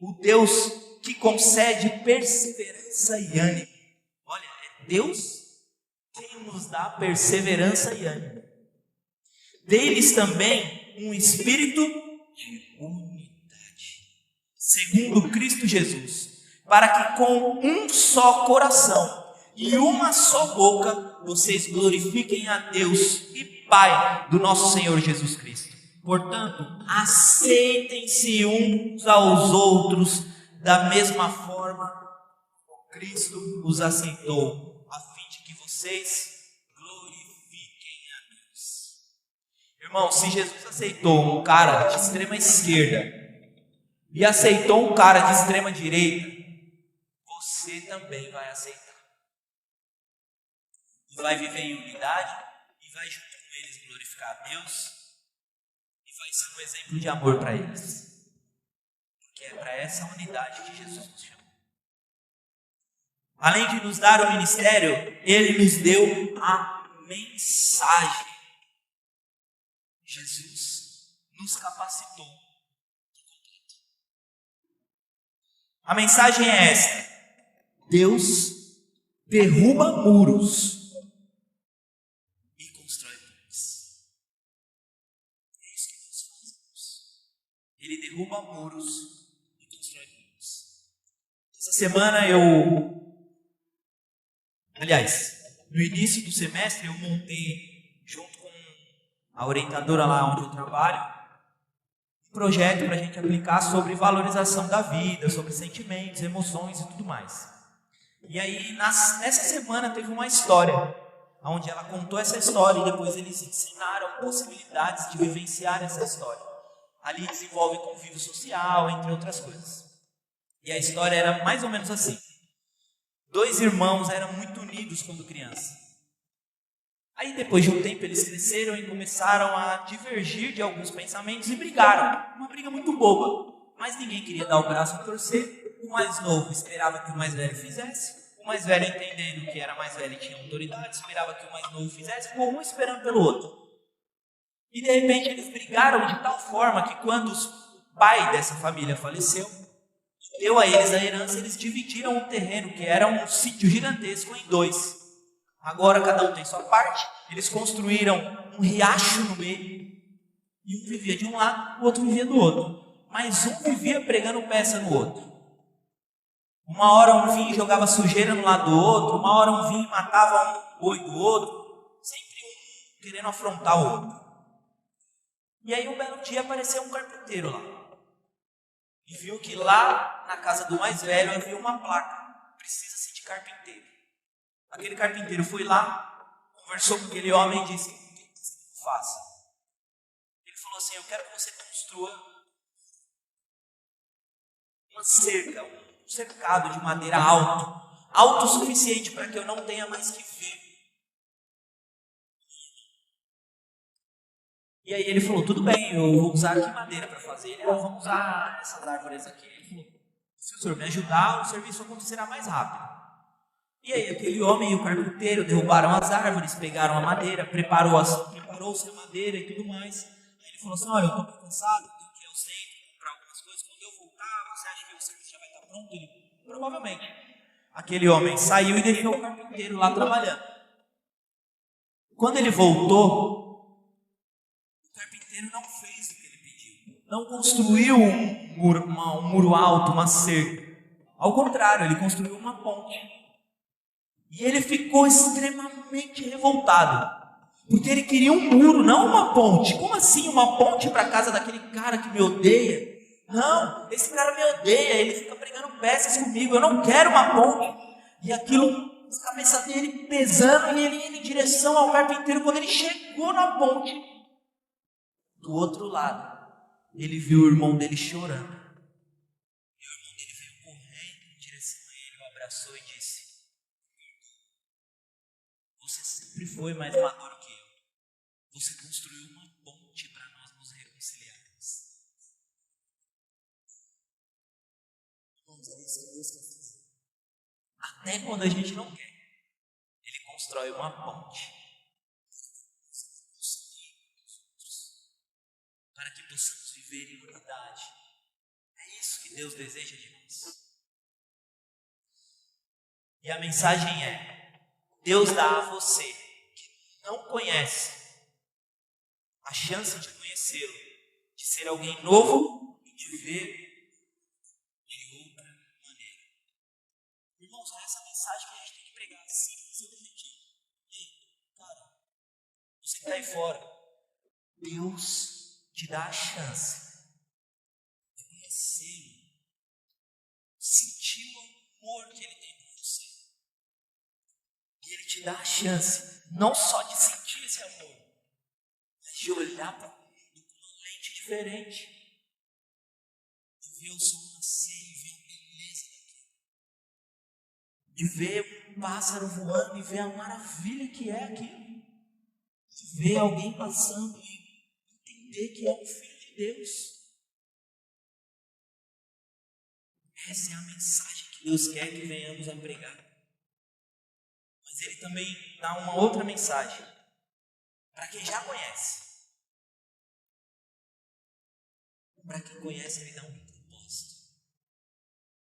o Deus que concede perseverança e ânimo. Olha, é Deus quem nos dá perseverança e ânimo. Deles também um espírito de unidade, segundo Cristo Jesus, para que com um só coração e uma só boca vocês glorifiquem a Deus e Pai do nosso Senhor Jesus Cristo. Portanto, aceitem-se uns aos outros da mesma forma que Cristo os aceitou, a fim de que vocês glorifiquem a Deus. Irmão, se Jesus aceitou um cara de extrema esquerda e aceitou um cara de extrema direita, você também vai aceitar. E vai viver em unidade e vai junto com eles glorificar a Deus e vai ser um exemplo de amor para eles. Porque é para essa unidade que Jesus nos chamou. Além de nos dar o ministério, Ele nos deu a mensagem. Jesus nos capacitou. A mensagem é esta: Deus derruba muros e constrói pontes. É isso que Deus faz. Ele derruba muros e constrói pontes. Essa semana no início do semestre eu montei, junto com a orientadora lá onde eu trabalho, um projeto para a gente aplicar sobre valorização da vida, sobre sentimentos, emoções e tudo mais. E aí, nessa semana teve uma história, onde ela contou essa história e depois eles ensinaram possibilidades de vivenciar essa história. Ali desenvolve convívio social, entre outras coisas. E a história era mais ou menos assim. 2 irmãos eram muito unidos quando criança. Aí depois de um tempo eles cresceram e começaram a divergir de alguns pensamentos e brigaram. Uma briga muito boba, mas ninguém queria dar o braço a torcer. O mais novo esperava que o mais velho fizesse. O mais velho, entendendo que era mais velho e tinha autoridade, esperava que o mais novo fizesse, ficou um esperando pelo outro. E de repente eles brigaram de tal forma que quando o pai dessa família faleceu, deu a eles a herança, eles dividiram o terreno, que era um sítio gigantesco, em dois. Agora cada um tem sua parte, eles construíram um riacho no meio, e um vivia de um lado, o outro vivia do outro. Mas um vivia pregando peça no outro. Uma hora um vinha e jogava sujeira no lado do outro, uma hora um vinha e matava um boi do outro, sempre um querendo afrontar o outro. E aí um belo dia apareceu um carpinteiro lá, e viu que lá na casa do mais velho havia uma placa: precisa-se de carpinteiro. Aquele carpinteiro foi lá, conversou com aquele homem e disse: o que você faça? Ele falou assim: eu quero que você construa uma cerca, um cercado de madeira alto o suficiente para que eu não tenha mais que ver. E aí ele falou: tudo bem, eu vou usar que madeira para fazer? Ele: vamos usar essas árvores aqui. Ele falou: se o senhor me ajudar, o serviço acontecerá mais rápido. E aí aquele homem e o carpinteiro derrubaram as árvores, pegaram a madeira, preparou-se a madeira e tudo mais. Aí ele falou assim: olha, eu estou muito cansado, tenho que ir ao centro, comprar algumas coisas. Quando eu voltar, você acha que o serviço já vai estar pronto? Ele: provavelmente. Aquele homem saiu e deixou o carpinteiro lá trabalhando. Quando ele voltou, o carpinteiro não fez o que ele pediu. Não construiu um muro alto, uma cerca. Ao contrário, ele construiu uma ponte. E ele ficou extremamente revoltado, porque ele queria um muro, não uma ponte. Como assim uma ponte para a casa daquele cara que me odeia? Não, esse cara me odeia, ele fica pregando peças comigo, eu não quero uma ponte. E aquilo, a cabeça dele pesando, e ele indo em direção ao carpinteiro. Quando ele chegou na ponte, do outro lado, ele viu o irmão dele chorando. E o irmão dele veio correndo em direção a ele, o abraçou e disse: você sempre foi mais maduro que eu. Você construiu uma ponte para nós nos reconciliarmos. Irmãos, é isso que Deus quer fazer. Até quando a gente não quer, Ele constrói uma ponte para que possamos viver em unidade. É isso que Deus deseja de nós. E a mensagem é: Deus dá a você, que não conhece, a chance de conhecê-lo, de ser alguém novo e de ver de outra maneira. Irmãos, é essa mensagem que a gente tem que pregar, simples e objetivo. Ei, cara, você que está aí fora, Deus te dá a chance de conhecê-lo, sentir o amor que Ele tem por você. E Ele te dá a chance, não só de sentir esse amor, mas de olhar para o mundo com uma lente diferente, de ver o sol nascer e ver a beleza daquilo, de ver um pássaro voando e ver a maravilha que é aquilo, de ver alguém passando e entender que é um filho de Deus. Essa é a mensagem que Deus quer que venhamos a pregar. Mas Ele também dá uma outra mensagem para quem já conhece. Para quem conhece, Ele dá um propósito: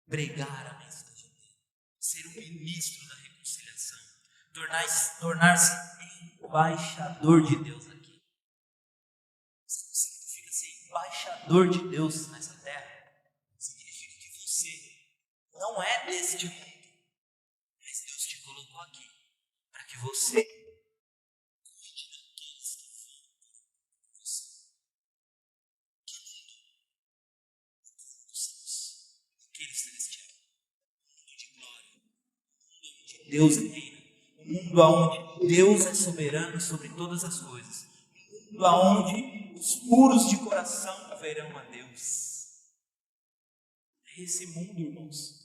pregar a mensagem dele, ser um ministro da reconciliação, tornar-se embaixador de Deus aqui. Sabe o que significa ser embaixador de Deus nessa terra? Significa que você não é deste mundo, mas Deus te colocou aqui para que você cuide daqueles que vão por você. Que mundo dos céus, aquele celestial, mundo de glória, mundo onde Deus reina, um mundo onde Deus é soberano sobre todas as coisas, um mundo onde os puros de coração verão a Deus. É esse mundo, irmãos.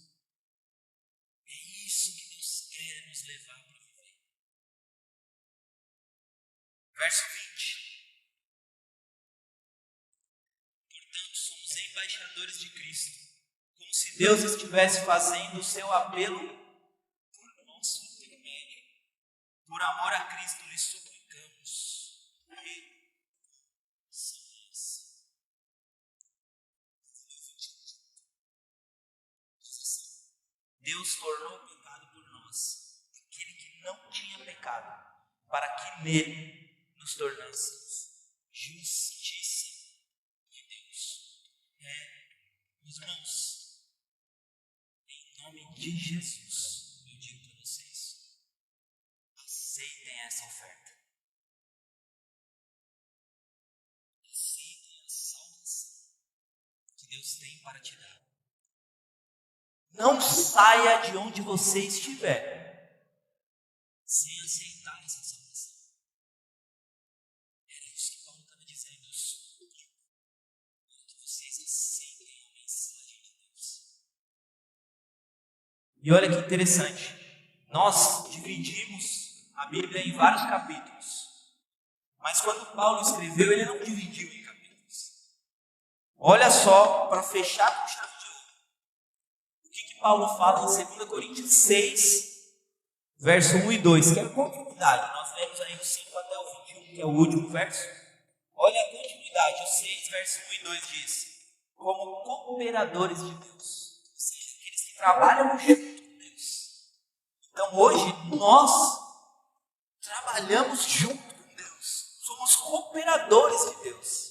É isso que Deus quer nos levar para viver. Verso 20. Portanto, somos embaixadores de Cristo, como se Deus estivesse fazendo o seu apelo por nosso intermédio. Por amor a Cristo lhes suplicamos. Deus tornou o pecado por nós, aquele que não tinha pecado, para que nele nos tornássemos justiça de Deus. Meus irmãos, em nome de Jesus, eu digo para vocês, aceitem essa oferta. Aceitem a salvação que Deus tem para te dar. Não saia de onde você estiver sem aceitar essa salvação. Era isso que Paulo estava dizendo. Que vocês aceitem a mensagem de Deus. E olha que interessante. Nós dividimos a Bíblia em vários capítulos. Mas quando Paulo escreveu, ele não dividiu em capítulos. Olha só, para fechar com chave de ouro, o que Paulo fala em 2 Coríntios 6, verso 1 e 2, que é a continuidade. Nós lemos aí o 5 até o 21, que é o último verso. Olha a continuidade. O 6, verso 1 e 2 diz: como cooperadores de Deus, ou seja, aqueles que trabalham junto com Deus. Então hoje nós trabalhamos junto com Deus, somos cooperadores de Deus.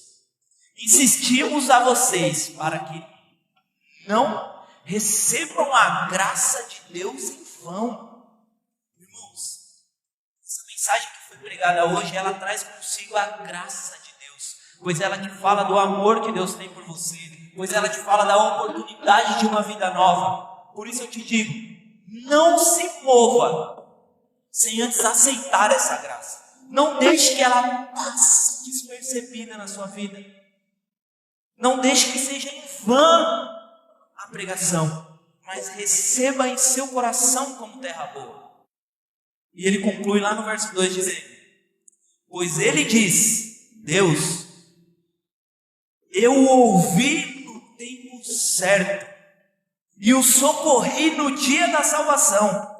Insistimos a vocês para que não recebam a graça de Deus em vão. Irmãos, essa mensagem que foi pregada hoje, ela traz consigo a graça de Deus, pois ela te fala do amor que Deus tem por você, pois ela te fala da oportunidade de uma vida nova. Por isso eu te digo, não se mova sem antes aceitar essa graça. Não deixe que ela passe despercebida na sua vida. Não deixe que seja em vão a pregação, mas receba em seu coração como terra boa. E ele conclui lá no verso 2 dizendo: pois ele diz, Deus, eu o ouvi no tempo certo e o socorri no dia da salvação.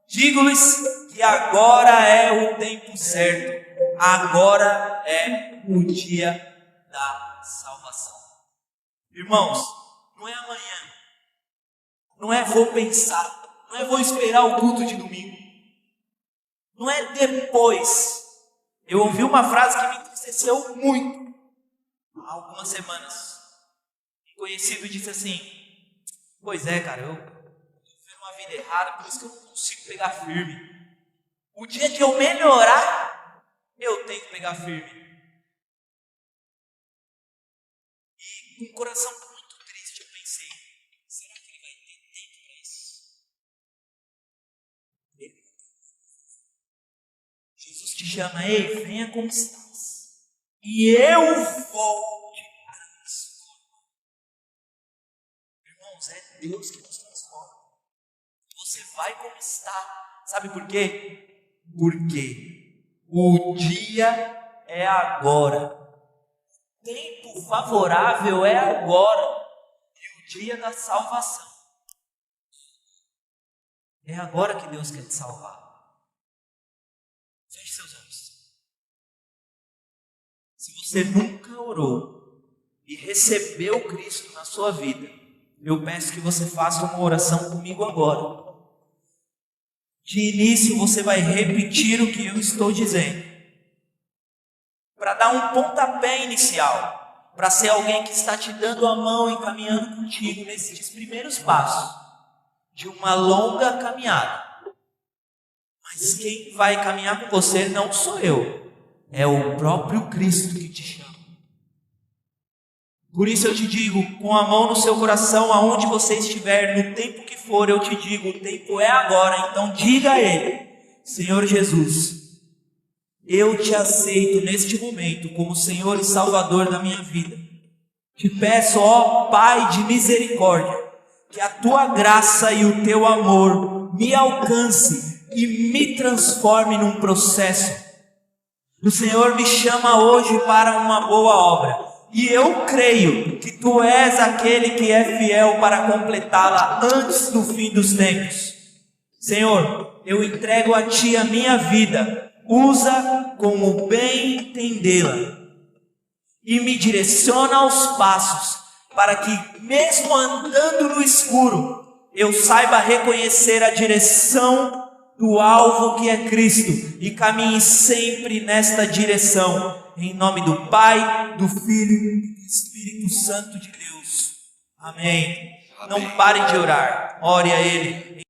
Digo-lhes que agora é o tempo certo, agora é o dia da salvação. Irmãos, não é amanhã, não é vou pensar, não é vou esperar o culto de domingo, não é depois. Eu ouvi uma frase que me entristeceu muito há algumas semanas. Um conhecido disse assim: pois é, cara, eu vivo uma vida errada, por isso que eu não consigo pegar firme. O dia que eu melhorar, eu tenho que pegar firme. E com o coração muito triste eu pensei: será que ele vai ter tempo para isso? Jesus te chama: ei, venha como estás, e eu vou te transformar. Irmãos, é Deus que nos transforma. Você vai como está. Sabe por quê? Porque o dia é agora. Tempo favorável é agora. E o dia da salvação é agora que Deus quer te salvar. Feche seus olhos. Se você nunca orou e recebeu Cristo na sua vida, eu peço que você faça uma oração comigo agora. De início você vai repetir o que eu estou dizendo, para dar um pontapé inicial, para ser alguém que está te dando a mão e caminhando contigo nesses primeiros passos de uma longa caminhada. Mas quem vai caminhar com você não sou eu, é o próprio Cristo que te chama. Por isso eu te digo, com a mão no seu coração, aonde você estiver, no tempo que for, eu te digo, o tempo é agora. Então diga a Ele: Senhor Jesus, eu te aceito neste momento como Senhor e Salvador da minha vida. Te peço, ó Pai de misericórdia, que a tua graça e o teu amor me alcance e me transforme num processo. O Senhor me chama hoje para uma boa obra. e eu creio que Tu és aquele que é fiel para completá-la antes do fim dos tempos. Senhor, eu entrego a Ti a minha vida, usa como bem entendê-la e me direciona aos passos, para que mesmo andando no escuro, eu saiba reconhecer a direção do alvo que é Cristo e caminhe sempre nesta direção. Em nome do Pai, do Filho e do Espírito Santo de Deus. Amém. Não pare de orar. Ore a Ele.